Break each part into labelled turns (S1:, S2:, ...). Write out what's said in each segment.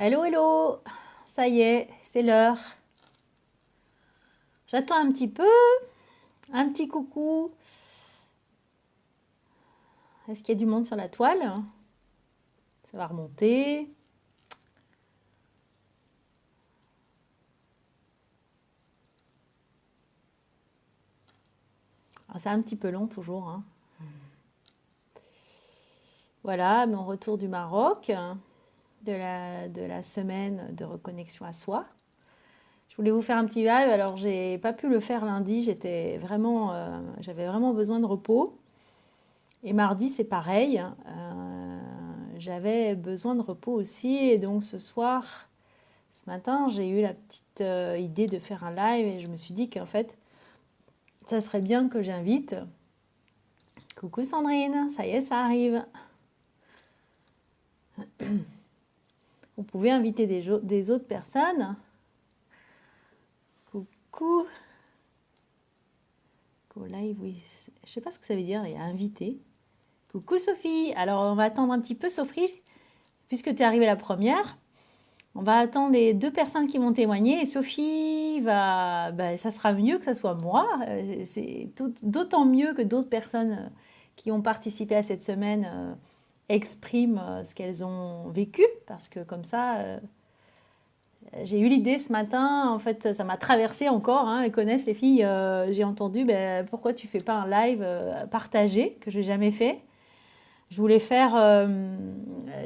S1: Hello, hello! Ça y est, c'est l'heure. J'attends un petit peu. Un petit coucou. Est-ce qu'il y a du monde sur la toile? Ça va remonter. Ah, c'est un petit peu long toujours, hein. Voilà, mon retour du Maroc, de la semaine de reconnexion à soi. Je voulais vous faire un petit live, alors j'ai pas pu le faire lundi, j'avais vraiment besoin de repos. Et mardi, c'est pareil. J'avais besoin de repos aussi. Et donc ce soir, ce matin, j'ai eu la petite idée de faire un live et je me suis dit qu'en fait, ça serait bien que j'invite. Coucou Sandrine, ça y est, ça arrive. Vous pouvez inviter des autres personnes. Coucou. Go live, oui. Je sais pas ce que ça veut dire, il y a invité. Coucou Sophie. Alors on va attendre un petit peu Sophie, puisque tu es arrivée la première. On va attendre les deux personnes qui vont témoigner et Sophie va, ça sera mieux que ce soit moi. C'est d'autant mieux que d'autres personnes qui ont participé à cette semaine expriment ce qu'elles ont vécu parce que comme ça, j'ai eu l'idée ce matin. En fait, ça m'a traversé encore. Hein, elles connaissent les filles. J'ai entendu, pourquoi tu fais pas un live partagé que j'ai jamais fait. Je voulais faire, euh,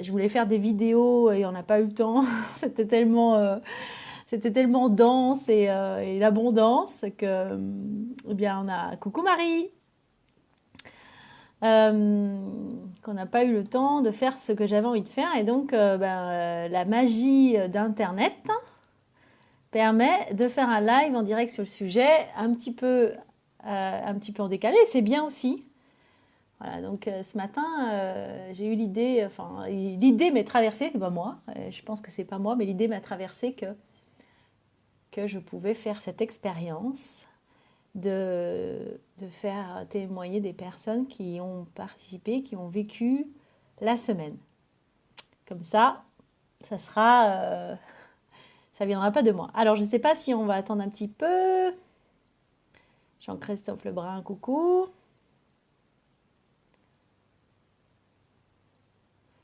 S1: je voulais faire des vidéos et on n'a pas eu le temps. C'était tellement dense et l'abondance que, eh bien, on a. Coucou Marie, qu'on n'a pas eu le temps de faire ce que j'avais envie de faire et donc la magie d'Internet permet de faire un live en direct sur le sujet, un petit peu en décalé. C'est bien aussi. Voilà, donc ce matin, j'ai eu l'idée, enfin, l'idée m'est traversée, c'est pas moi, je pense que c'est pas moi, mais l'idée m'a traversée que je pouvais faire cette expérience de faire témoigner des personnes qui ont participé, qui ont vécu la semaine. Comme ça sera, ça viendra pas de moi. Alors, je ne sais pas si on va attendre un petit peu. Jean-Christophe Lebrun, coucou.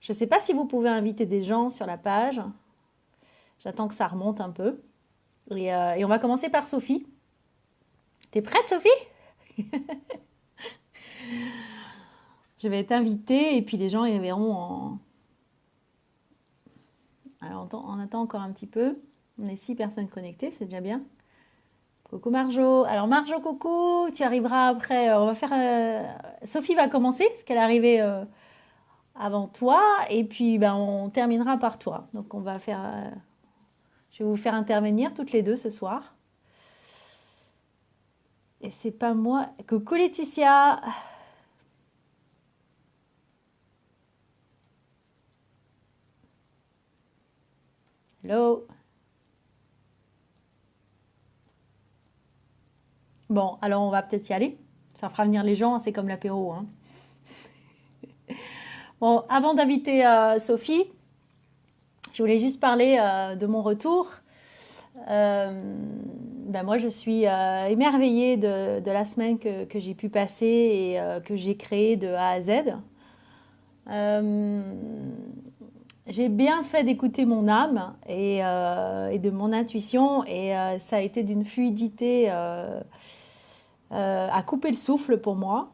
S1: Je ne sais pas si vous pouvez inviter des gens sur la page. J'attends que ça remonte un peu. Et on va commencer par Sophie. T'es prête, Sophie? Je vais t'inviter et puis les gens ils verront en. Alors on attend encore un petit peu. On est 6 personnes connectées, c'est déjà bien. Coucou Marjo. Alors Marjo, coucou, tu arriveras après. On va faire. Sophie va commencer parce qu'elle est arrivée avant toi et puis on terminera par toi. Donc on va faire. Je vais vous faire intervenir toutes les deux ce soir. Et c'est pas moi. Coucou Laetitia. Hello. Bon, alors on va peut-être y aller. Ça fera venir les gens, hein, c'est comme l'apéro. Hein. Bon, avant d'inviter Sophie, je voulais juste parler de mon retour. Moi, je suis émerveillée de la semaine que j'ai pu passer et que j'ai créée de A à Z. Euh, j'ai bien fait d'écouter mon âme et de mon intuition et ça a été d'une fluidité à couper le souffle pour moi.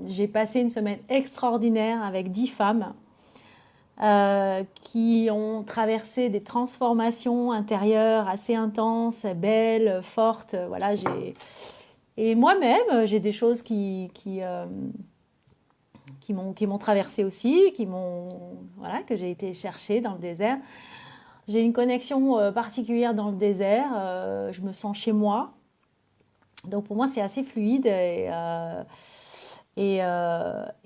S1: J'ai passé une semaine extraordinaire avec 10 femmes qui ont traversé des transformations intérieures assez intenses, belles, fortes. Voilà, et moi-même, j'ai des choses qui m'ont traversé aussi, voilà, que j'ai été chercher dans le désert. J'ai une connexion particulière dans le désert. Je me sens chez moi. Donc pour moi, c'est assez fluide et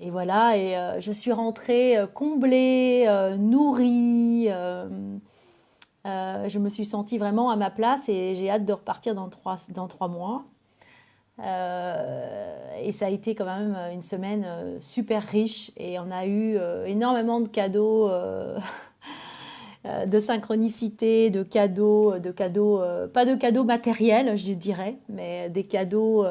S1: voilà. Et je suis rentrée comblée, nourrie. Je me suis sentie vraiment à ma place et j'ai hâte de repartir dans 3 mois. Et ça a été quand même une semaine super riche et on a eu énormément de cadeaux de synchronicité, de cadeaux, pas de cadeaux matériels, je dirais, mais des cadeaux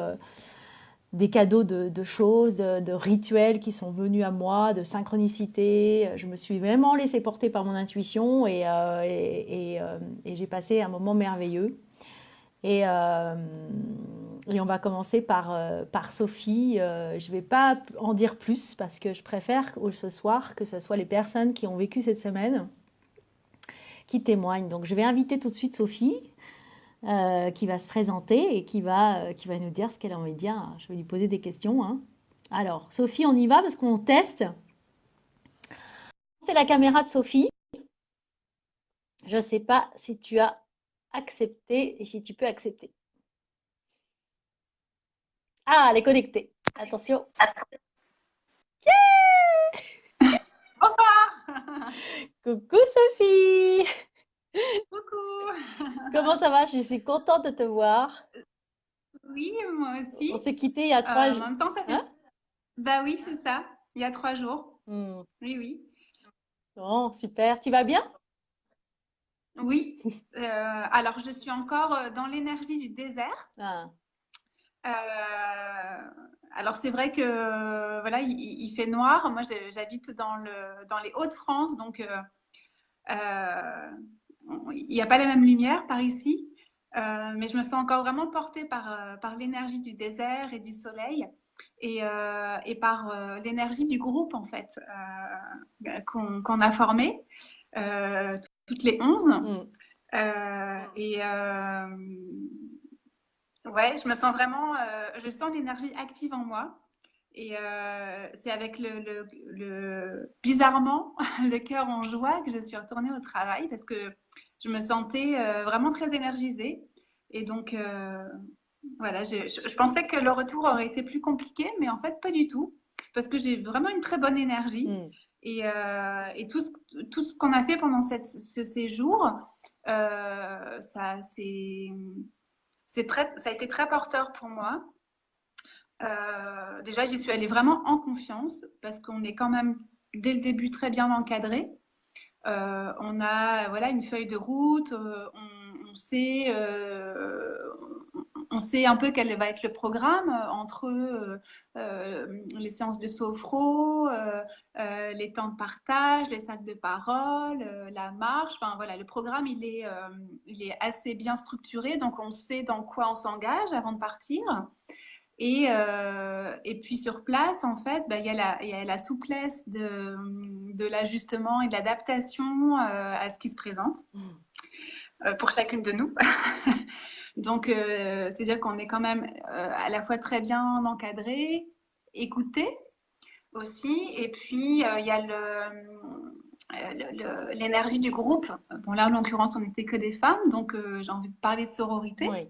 S1: de choses, de rituels qui sont venus à moi, de synchronicité. Je me suis vraiment laissée porter par mon intuition et j'ai passé un moment merveilleux. Et, euh, et on va commencer par Sophie. Je ne vais pas en dire plus parce que je préfère ce soir que ce soit les personnes qui ont vécu cette semaine qui témoignent. Donc je vais inviter tout de suite Sophie qui va se présenter et qui va nous dire ce qu'elle a envie de dire. Je vais lui poser des questions, hein. Alors, Sophie, on y va parce qu'on teste. C'est la caméra de Sophie. Je ne sais pas si tu as accepté et si tu peux accepter. Ah, elle est connectée. Attention.
S2: Bonsoir.
S1: Coucou Sophie.
S2: Coucou.
S1: Comment ça va? Je suis contente de te voir.
S2: Oui, moi aussi.
S1: On s'est quitté il y a 3 jours.
S2: En même temps, ça fait...
S1: Hein?
S2: Bah oui, c'est ça. Il y a 3 jours.
S1: Hmm.
S2: Oui, oui.
S1: Bon, super. Tu vas bien?
S2: Oui. Alors, je suis encore dans l'énergie du désert.
S1: Ah.
S2: Euh, alors, c'est vrai que voilà, il fait noir. Moi, j'habite dans les Hauts-de-France, donc euh, il n'y a pas la même lumière par ici. Mais je me sens encore vraiment portée par l'énergie du désert et du soleil et par l'énergie du groupe en fait qu'on a formé, euh, toutes les 11.
S1: Hmm.
S2: Ouais, je me sens vraiment, je sens l'énergie active en moi. Et c'est avec bizarrement, le cœur en joie que je suis retournée au travail parce que je me sentais vraiment très énergisée. Et donc, voilà, je pensais que le retour aurait été plus compliqué, mais en fait, pas du tout. Parce que j'ai vraiment une très bonne énergie.
S1: Hmm.
S2: Et tout ce qu'on a fait pendant ce séjour, ça, ça a été très porteur pour moi. Déjà, j'y suis allée vraiment en confiance parce qu'on est quand même dès le début très bien encadré. On a voilà une feuille de route, on sait un peu quel va être le programme entre les séances de sophro, les temps de partage, les sacs de parole, la marche. Enfin voilà, le programme il est assez bien structuré, donc on sait dans quoi on s'engage avant de partir. Et puis sur place, en fait, bah, il y a la souplesse de l'ajustement et de l'adaptation à ce qui se présente pour chacune de nous. Donc, c'est-à-dire qu'on est quand même à la fois très bien encadré, écouté aussi, et puis il y a l'énergie du groupe. Bon, là, en l'occurrence, on n'était que des femmes, donc j'ai envie de parler de sororité.
S1: Oui.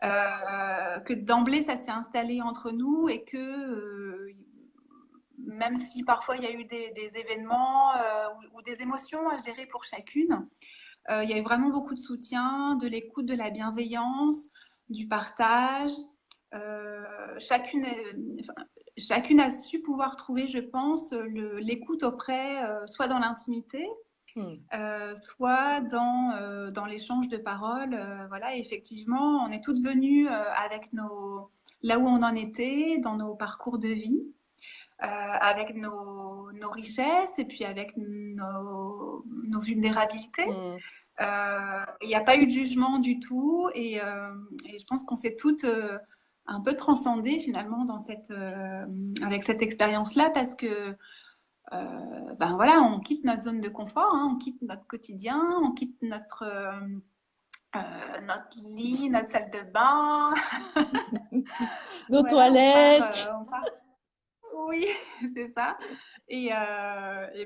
S2: Que d'emblée ça s'est installé entre nous et que même si parfois il y a eu des événements ou des émotions à gérer pour chacune, il y a eu vraiment beaucoup de soutien, de l'écoute, de la bienveillance, du partage. Euh, chacune, enfin, chacune a su pouvoir trouver, je pense, l'écoute auprès, soit dans l'intimité,
S1: Hmm.
S2: soit dans l'échange de paroles. Voilà, et effectivement, on est toutes venues avec là où on en était, dans nos parcours de vie, avec nos richesses et puis avec nos vulnérabilités.
S1: Hmm.
S2: Il n'y a pas eu de jugement du tout et je pense qu'on s'est toutes un peu transcendées finalement avec cette expérience-là parce que ben voilà, on quitte notre zone de confort, hein, on quitte notre quotidien, on quitte notre lit, notre salle de bain.
S1: Nos
S2: Voilà,
S1: toilettes.
S2: on part. Oui, c'est ça. Et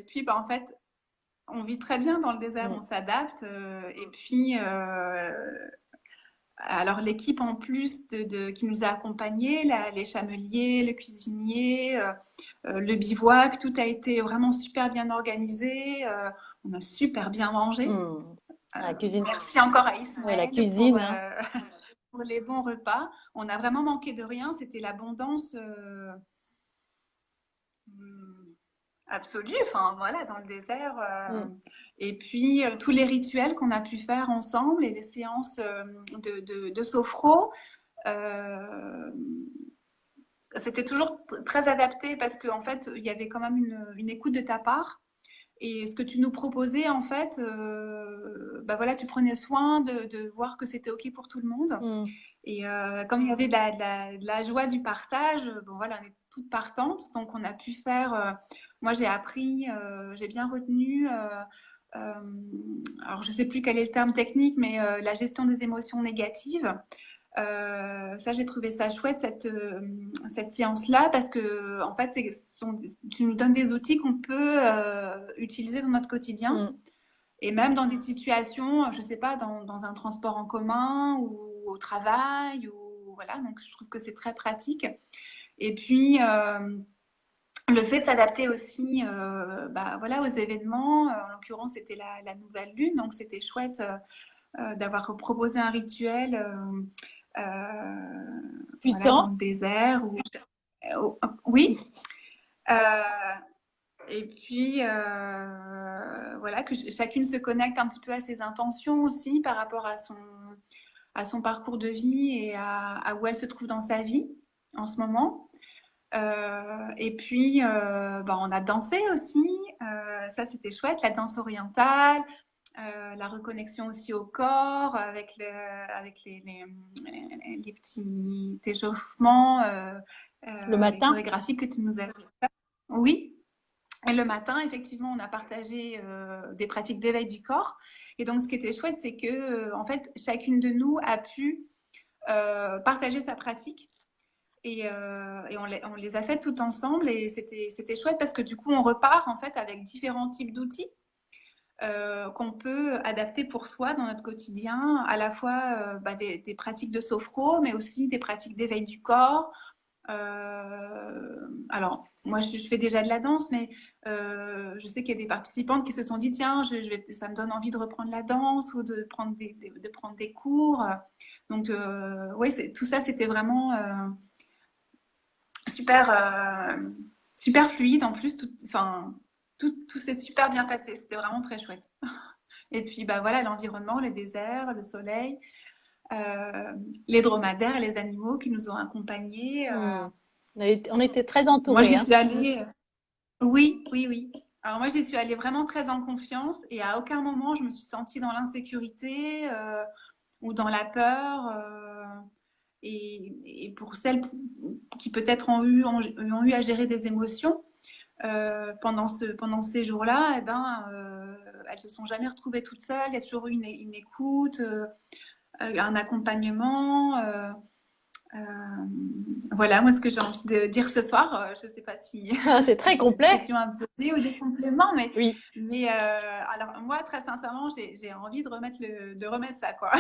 S2: puis, ben, en fait, on vit très bien dans le désert,
S1: Hmm.
S2: on s'adapte. Et puis, alors l'équipe en plus qui nous a accompagnés, les chameliers, le cuisinier, le bivouac, tout a été vraiment super bien organisé. On a super bien mangé.
S1: Hmm. La cuisine.
S2: Merci encore à
S1: Oui, la
S2: Ismaël
S1: cuisine, hein.
S2: pour les bons repas. On a vraiment manqué de rien. C'était l'abondance absolue, enfin voilà, dans le désert.
S1: Mm.
S2: Et puis tous les rituels qu'on a pu faire ensemble et les séances de sophro, euh, c'était toujours très adapté parce qu'en fait, il y avait quand même une écoute de ta part. Et ce que tu nous proposais, en fait, bah voilà, tu prenais soin de voir que c'était OK pour tout le monde.
S1: Mm.
S2: Et comme il y avait de la joie du partage, bon voilà, on est toutes partantes. Donc on a pu faire, moi j'ai appris, j'ai bien retenu, euh, alors je sais plus quel est le terme technique, mais la gestion des émotions négatives. Ça, j'ai trouvé ça chouette, cette séance-là, parce que, en fait, tu nous donnes des outils qu'on peut utiliser dans notre quotidien.
S1: Mm.
S2: Et même dans des situations, je sais pas, dans un transport en commun ou au travail, ou voilà, donc je trouve que c'est très pratique. Et puis, le fait de s'adapter aussi bah, voilà, aux événements, en l'occurrence, c'était la nouvelle lune, donc c'était chouette d'avoir proposé un rituel. Voilà, dans
S1: Puissant.
S2: le désert. Oui. Euh, et puis, voilà, que chacune se connecte un petit peu à ses intentions aussi par rapport à son parcours de vie et à où elle se trouve dans sa vie en ce moment. Et puis, bah, on a dansé aussi. Ça, c'était chouette, la danse orientale. La reconnexion aussi au corps avec les petits échauffements,
S1: Le
S2: les
S1: matin.
S2: chorégraphies que tu nous as fait. Oui. Et le matin, effectivement, on a partagé des pratiques d'éveil du corps. Et donc, ce qui était chouette, c'est que, en fait, chacune de nous a pu partager sa pratique. Et on les a fait tout ensemble. Et c'était chouette parce que du coup, on repart en fait avec différents types d'outils qu'on peut adapter pour soi dans notre quotidien, à la fois bah, des pratiques de sophro, mais aussi des pratiques d'éveil du corps. Alors, moi, je fais déjà de la danse, mais je sais qu'il y a des participantes qui se sont dit, tiens, ça me donne envie de reprendre la danse ou de prendre des cours. Donc, oui, tout ça, c'était vraiment super, super fluide. En plus, enfin, tout s'est super bien passé. C'était vraiment très chouette. Et puis, bah voilà, l'environnement, les déserts, le soleil, euh, les dromadaires et les animaux qui nous ont accompagnés.
S1: Mm. On était très
S2: Moi,
S1: entourés,
S2: j'y
S1: hein.
S2: suis allée. Oui, oui, oui. Alors moi, j'y suis allée vraiment très en confiance et à aucun moment je me suis sentie dans l'insécurité ou dans la peur. Et pour celles qui peut-être ont eu à gérer des émotions pendant ces jours-là, eh ben, elles se sont jamais retrouvées toutes seules. Il y a toujours eu une écoute, un accompagnement. Euh, voilà, moi, ce que j'ai envie de dire ce soir, je ne sais pas si,
S1: C'est très
S2: si tu as des
S1: complet.
S2: questions à me poser ou des compléments, mais,
S1: Oui.
S2: mais alors moi, très sincèrement, j'ai envie de remettre ça, quoi.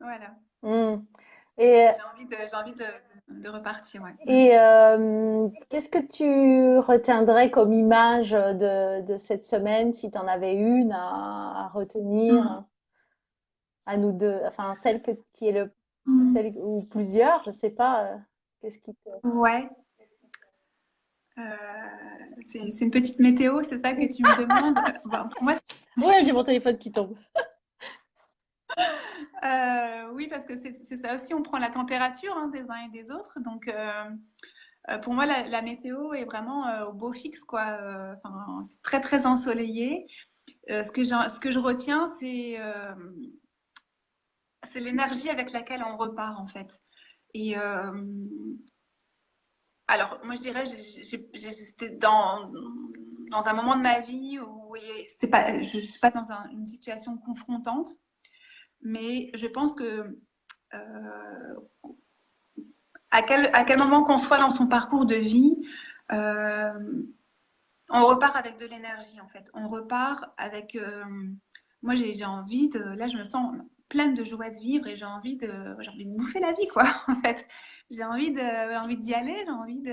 S2: Voilà,
S1: Mm. Et,
S2: j'ai envie de repartir, ouais. Mm.
S1: qu'est-ce que tu retiendrais comme image de cette semaine, si tu en avais une à retenir,
S2: Mm.
S1: à nous deux, enfin qui est
S2: Mm.
S1: celle ou plusieurs, je sais pas, qu'est-ce qui te...
S2: Ouais, euh, c'est une petite météo, c'est ça que tu me demandes? Bon, pour moi,
S1: Ouais, j'ai mon téléphone qui tombe.
S2: oui, parce que c'est ça aussi, on prend la température hein, des uns et des autres. Donc, pour moi, la météo est vraiment au beau fixe, quoi. Enfin, c'est très, très ensoleillé. Ce que je retiens, c'est l'énergie avec laquelle on repart, en fait. Et alors, moi, je dirais, j'étais dans un moment de ma vie où je ne suis pas dans une situation confrontante, mais je pense que à quel moment qu'on soit dans son parcours de vie, euh, on repart avec de l'énergie en fait. On repart avec. Moi, j'ai envie de. Là, je me sens pleine de joie de vivre et j'ai envie de bouffer la vie quoi. En fait, j'ai envie d'y aller. J'ai envie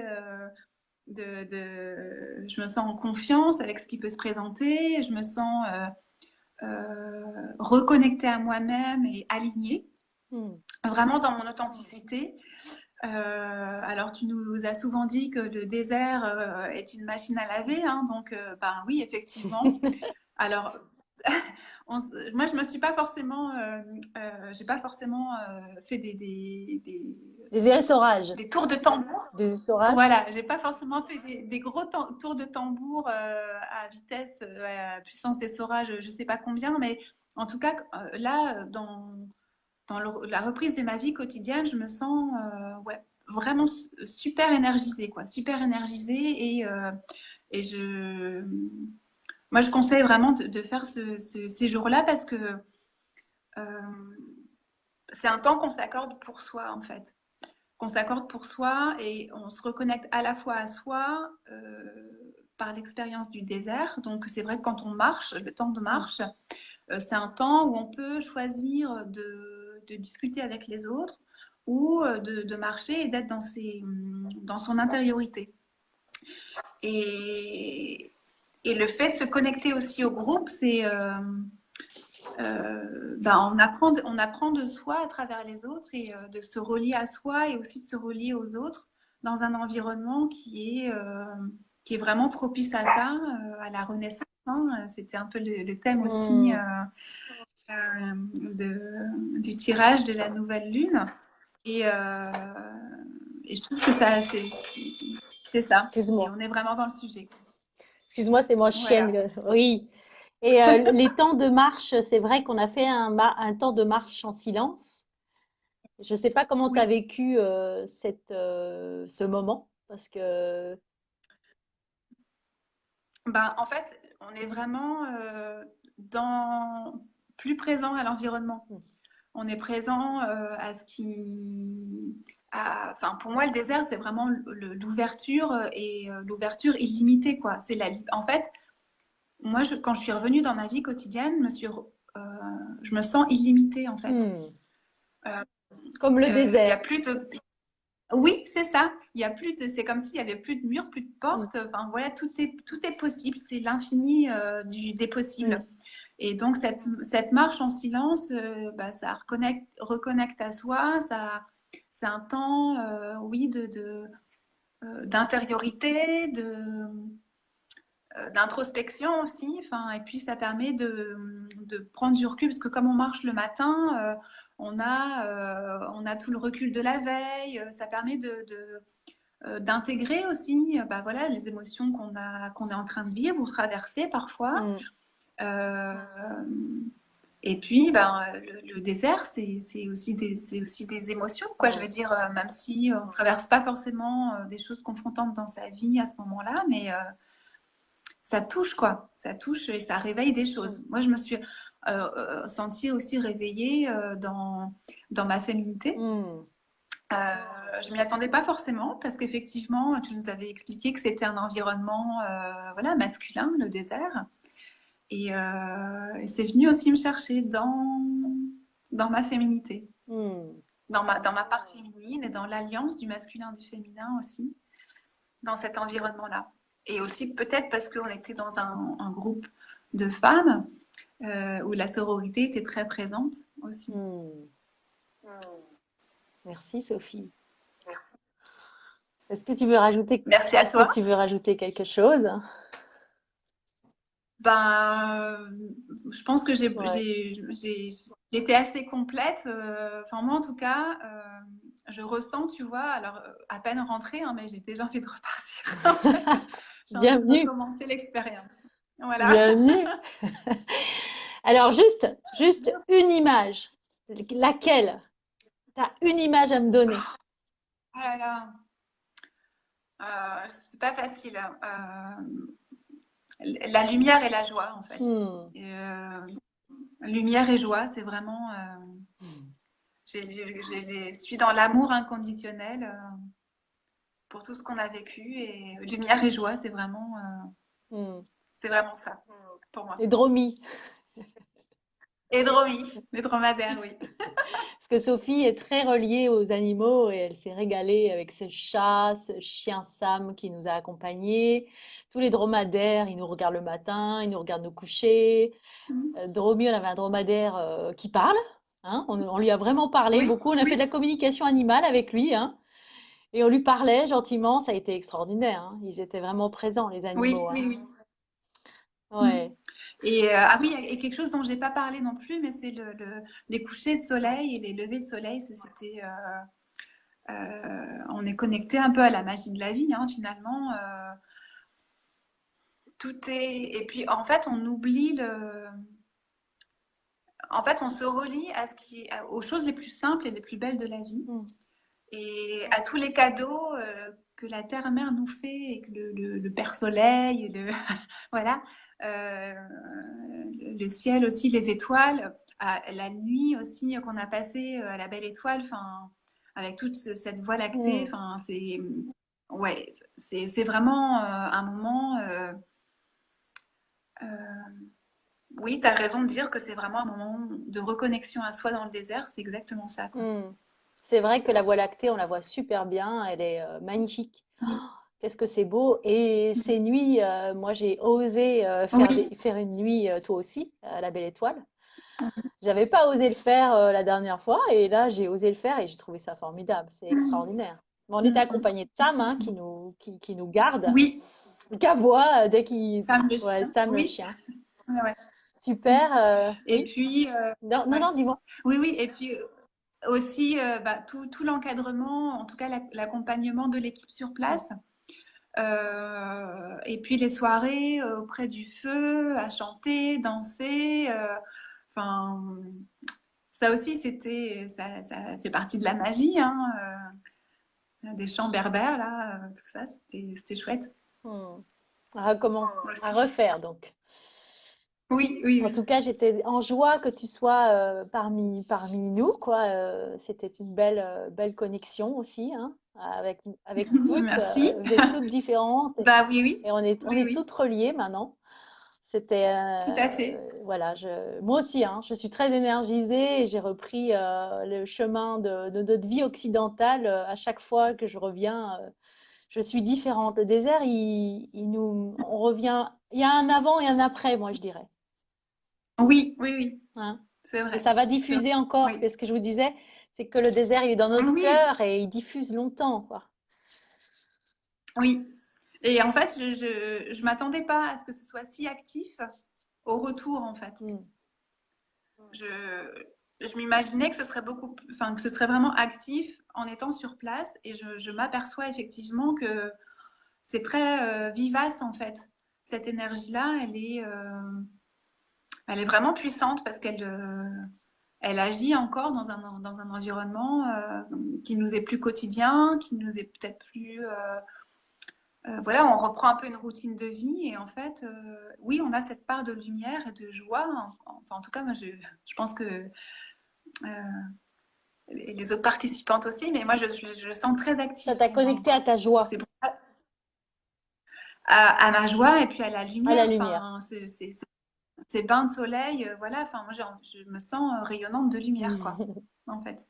S2: je me sens en confiance avec ce qui peut se présenter. Je me sens reconnectée à moi-même et alignée,
S1: Hmm.
S2: vraiment dans mon authenticité. Alors, tu nous as souvent dit que le désert est une machine à laver, hein, donc ben oui, effectivement. Alors, moi, je me suis pas forcément, j'ai pas forcément fait
S1: Des essorages.
S2: des tours de tambour.
S1: Des essorages.
S2: Voilà, j'ai pas forcément fait des gros tours de tambour à vitesse, à puissance d'essorage, je sais pas combien, mais en tout cas, là, dans la reprise de ma vie quotidienne, je me sens ouais, vraiment super énergisée, quoi, super énergisée et moi, je conseille vraiment de faire ces jours-là parce que euh, c'est un temps qu'on s'accorde pour soi, en fait. Qu'on s'accorde pour soi et on se reconnecte à la fois à soi par l'expérience du désert. Donc, c'est vrai que quand on marche, le temps de
S1: Mm.
S2: marche, c'est un temps où on peut choisir de discuter avec les autres ou de marcher et d'être dans son intériorité. Et, et le fait de se connecter aussi au groupe, c'est ben, on apprend de soi à travers les autres et de se relier à soi et aussi de se relier aux autres dans un environnement qui est vraiment propice à ça, à la renaissance, hein. C'était un peu le thème aussi
S1: Mm.
S2: du tirage de la nouvelle lune. Et, et je trouve que ça, c'est ça. Et
S1: Excuse-moi.
S2: on est vraiment dans le sujet.
S1: Excuse-moi, c'est mon chien.
S2: Voilà.
S1: Oui. Et les temps de marche, c'est vrai qu'on a fait un temps de marche en silence. Je ne sais pas comment tu as
S2: Oui.
S1: vécu ce moment, parce que
S2: Ben, en fait, on est vraiment plus présent à l'environnement. On est présent à ce qui... Enfin, pour moi, le désert, c'est vraiment l'ouverture et l'ouverture illimitée, quoi. En fait, moi, quand je suis revenue dans ma vie quotidienne, je me sens illimitée, en fait.
S1: hmm,
S2: Euh,
S1: comme le
S2: Il y a
S1: désert.
S2: plus de... Oui, c'est ça. Il y a plus de... C'est comme s'il y avait plus de murs, plus de
S1: Hmm,
S2: portes. Enfin, voilà, tout est possible. C'est l'infini des
S1: hmm,
S2: possibles. Et donc, cette marche en silence, bah, ça reconnecte à soi. C'est un temps, oui, d'intériorité, d'introspection aussi. Enfin, et puis, ça permet de prendre du recul parce que comme on marche le matin, on a tout le recul de la veille. Ça permet d'intégrer aussi bah, voilà, les émotions qu'on est en train de vivre ou traverser parfois.
S1: hmm.
S2: Euh, et puis, ben, le désert, c'est aussi des émotions, quoi. Je
S1: Ouais.
S2: veux dire, même si on ne traverse pas forcément des choses confrontantes dans sa vie à ce moment-là, mais ça touche, quoi. Ça touche et ça réveille des
S1: Hmm,
S2: choses. Moi, je me suis sentie aussi réveillée dans ma féminité.
S1: hmm,
S2: Je m'y attendais pas forcément parce qu'effectivement, tu nous avais expliqué que c'était un environnement voilà, masculin, le désert. Et c'est venu aussi me chercher dans ma féminité,
S1: hmm.
S2: dans ma part féminine et dans l'alliance du masculin et du féminin aussi, dans cet environnement-là. Et aussi peut-être parce qu'on était dans un groupe de femmes où la sororité était très présente aussi.
S1: Hmm. Merci Sophie. Est-ce que tu veux rajouter,
S2: Merci à
S1: est-ce que
S2: toi.
S1: tu veux rajouter quelque chose?
S2: Ben, je pense que
S1: Ouais.
S2: j'ai été assez complète. Enfin, moi, en tout cas, je ressens, tu vois, alors à peine rentrée, hein, mais j'ai déjà envie de repartir. J'ai envie de
S1: Bienvenue,
S2: recommencer l'expérience. Voilà.
S1: bienvenue. Alors juste une image. Laquelle? T'as une image à me donner.
S2: Oh là là, c'est pas facile, hein. La lumière et la joie, en fait.
S1: Hmm.
S2: Et, lumière et joie, c'est vraiment. Je suis dans l'amour inconditionnel. Pour tout ce qu'on a vécu. Et lumière et joie,
S1: Hmm.
S2: c'est vraiment ça pour
S1: Les
S2: moi.
S1: dromies.
S2: Et Dromi, les dromadaires, oui.
S1: Parce que Sophie est très reliée aux animaux et elle s'est régalée avec ce chat, ce chien Sam qui nous a accompagnés. Tous les dromadaires, ils nous regardent le matin, ils nous regardent nous coucher. Dromi, on avait un dromadaire qui parle. Hein, on lui a vraiment parlé
S2: Oui,
S1: beaucoup. On a fait de
S2: oui.
S1: la communication animale avec lui. Hein. Et on lui parlait gentiment, ça a été extraordinaire, hein. Ils étaient vraiment présents, les
S2: Oui,
S1: animaux, hein.
S2: oui, oui. Mm.
S1: Ouais.
S2: Et ah oui, et quelque chose dont j'ai pas parlé non plus, mais c'est les couchers de soleil et les levées de soleil. C'était, on est connecté un peu à la magie de la vie, hein, finalement. Tout est, et puis en fait, on oublie en fait, on se relie à aux choses les plus simples et les plus belles de la vie,
S1: Mm.
S2: et à tous les cadeaux que la terre-mère nous fait, et que le Père Soleil, voilà, euh, le ciel aussi, les étoiles, la nuit aussi qu'on a passée à la belle étoile, enfin, avec toute cette voie lactée,
S1: Mm.
S2: enfin, ouais, c'est vraiment un moment. Euh, oui, tu as raison de dire que c'est vraiment un moment de reconnexion à soi dans le désert, c'est exactement ça, quoi.
S1: Mm. C'est vrai que la Voie lactée, on la voit super bien, elle est magnifique. Oh,
S2: Oui,
S1: qu'est-ce que c'est beau! Et ces nuits, moi j'ai osé
S2: oui,
S1: faire une nuit, toi aussi, à la Belle Étoile. J'avais pas osé le faire la dernière fois, et là j'ai osé le faire et j'ai trouvé ça formidable, c'est extraordinaire. Mais on était accompagné de Sam, hein, qui nous garde,
S2: oui,
S1: qui aboie dès qu'il...
S2: Sam le
S1: Ouais,
S2: chien,
S1: Sam le
S2: oui,
S1: chien.
S2: ouais, ouais.
S1: Super,
S2: Et
S1: oui.
S2: puis,
S1: Non, non,
S2: ouais.
S1: non, dis-moi.
S2: Oui, oui, et puis aussi bah, tout l'encadrement, en tout cas l'accompagnement de l'équipe sur
S1: Mm.
S2: place. Et puis les soirées auprès du feu, à chanter, danser. Enfin, ça aussi, ça fait partie de la magie, hein, des chants berbères, là, tout ça, c'était chouette
S1: Mm. À recommencer, à
S2: aussi.
S1: refaire donc.
S2: Oui, oui,
S1: En
S2: oui.
S1: tout cas, j'étais en joie que tu sois parmi nous, quoi. C'était une belle connexion aussi, hein, avec toutes.
S2: Merci.
S1: Vous êtes toutes différentes
S2: Bah oui, oui,
S1: et on
S2: oui,
S1: est
S2: oui,
S1: toutes reliées maintenant. C'était,
S2: tout à fait.
S1: voilà, moi aussi, hein, je suis très énergisée et j'ai repris le chemin de notre vie occidentale. À chaque fois que je reviens, je suis différente. Le désert, on revient, il y a un avant et un après, moi, je dirais.
S2: Oui, oui, oui,
S1: Hein.
S2: c'est
S1: Et
S2: vrai.
S1: ça va
S2: C'est vrai.
S1: diffuser encore.
S2: Oui,
S1: Qu'est-ce que je vous disais? C'est que le désert, il est dans notre
S2: oui,
S1: cœur et il diffuse longtemps, quoi.
S2: oui. Et en fait, je m'attendais pas à ce que ce soit si actif au retour, en fait.
S1: Mm.
S2: Je, je m'imaginais que ce serait enfin, que ce serait vraiment actif en étant sur place, et je m'aperçois effectivement que c'est très vivace, en fait. Cette énergie-là, elle est vraiment puissante parce elle agit encore dans un environnement qui nous est plus quotidien, qui nous est peut-être plus... voilà, on reprend un peu une routine de vie, et en fait, oui, on a cette part de lumière et de joie. Enfin, en tout cas, moi, je pense que les autres participantes aussi, mais moi, je le sens très
S1: Ça
S2: actif
S1: t'a connecté à
S2: encore.
S1: ta
S2: Donc,
S1: joie,
S2: c'est pour ça, à ma joie et puis à la
S1: à
S2: lumière.
S1: la lumière.
S2: Enfin, ces bains de soleil, voilà. Enfin, moi, je me sens rayonnante de lumière, quoi, en fait.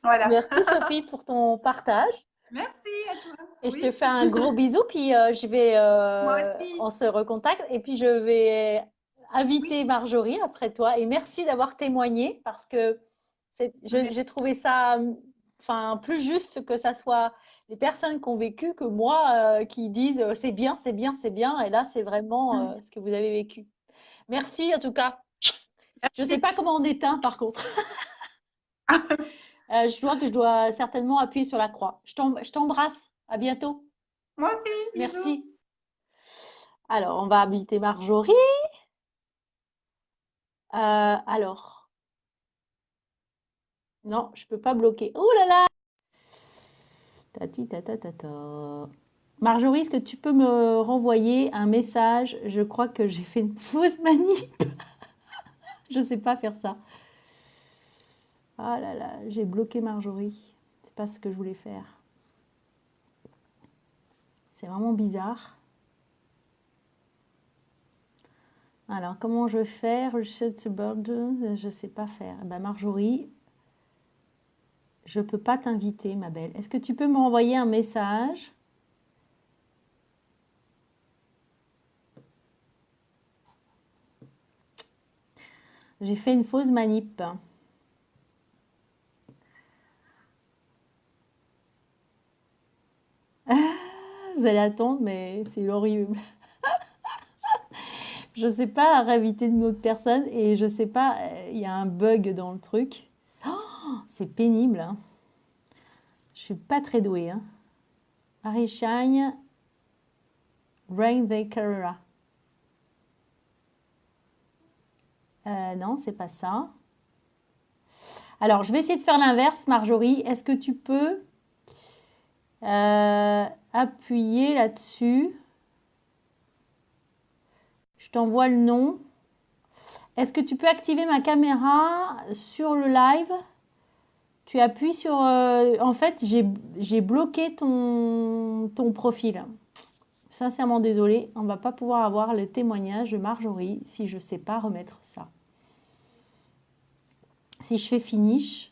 S2: Voilà.
S1: Merci Sophie pour ton partage.
S2: Merci à toi.
S1: Et je te
S2: Oui,
S1: fais un gros bisou, puis
S2: moi aussi.
S1: on se recontacte, et puis je vais
S2: Oui,
S1: inviter Marjorie après toi. Et merci d'avoir témoigné parce que j'ai trouvé ça, enfin, plus juste que ça soit les personnes qui ont vécu que moi qui disent c'est bien, c'est bien, c'est bien. Et là, c'est vraiment ce que vous avez vécu. Merci en tout cas. Je ne sais
S2: merci.
S1: pas comment on éteint par contre. Je dois certainement appuyer sur la croix. Je t'embrasse. À bientôt.
S2: Moi aussi, bisous.
S1: Merci. Alors, on va inviter Marjorie. Alors, non, je peux pas bloquer. Oh là là! Tati tata tata. Marjorie, est-ce que tu peux me renvoyer un message? Je crois que j'ai fait une fausse manip. Je sais pas faire ça. Ah là là, j'ai bloqué Marjorie. C'est pas ce que je voulais faire. C'est vraiment bizarre. Alors, comment je fais? Reset bird, je sais pas faire. Eh ben, Marjorie, je peux pas t'inviter, ma belle. Est-ce que tu peux me renvoyer un message? J'ai fait une fausse manip. vous allez attendre, mais c'est horrible. Je sais pas réinviter une autre personne et je sais pas, il y a un bug dans le truc. Oh, c'est pénible, hein. Je suis pas très douée, hein. Paris Shine, Rain the Carrera. Non, c'est pas ça. Alors, je vais essayer de faire l'inverse, Marjorie. Est-ce que tu peux appuyer là-dessus? Je t'envoie le nom. Est-ce que tu peux activer ma caméra sur le live? Tu appuies sur... en fait, j'ai bloqué ton profil. Sincèrement désolée, on ne va pas pouvoir avoir le témoignage de Marjorie si je ne sais pas remettre ça. Si je fais finish...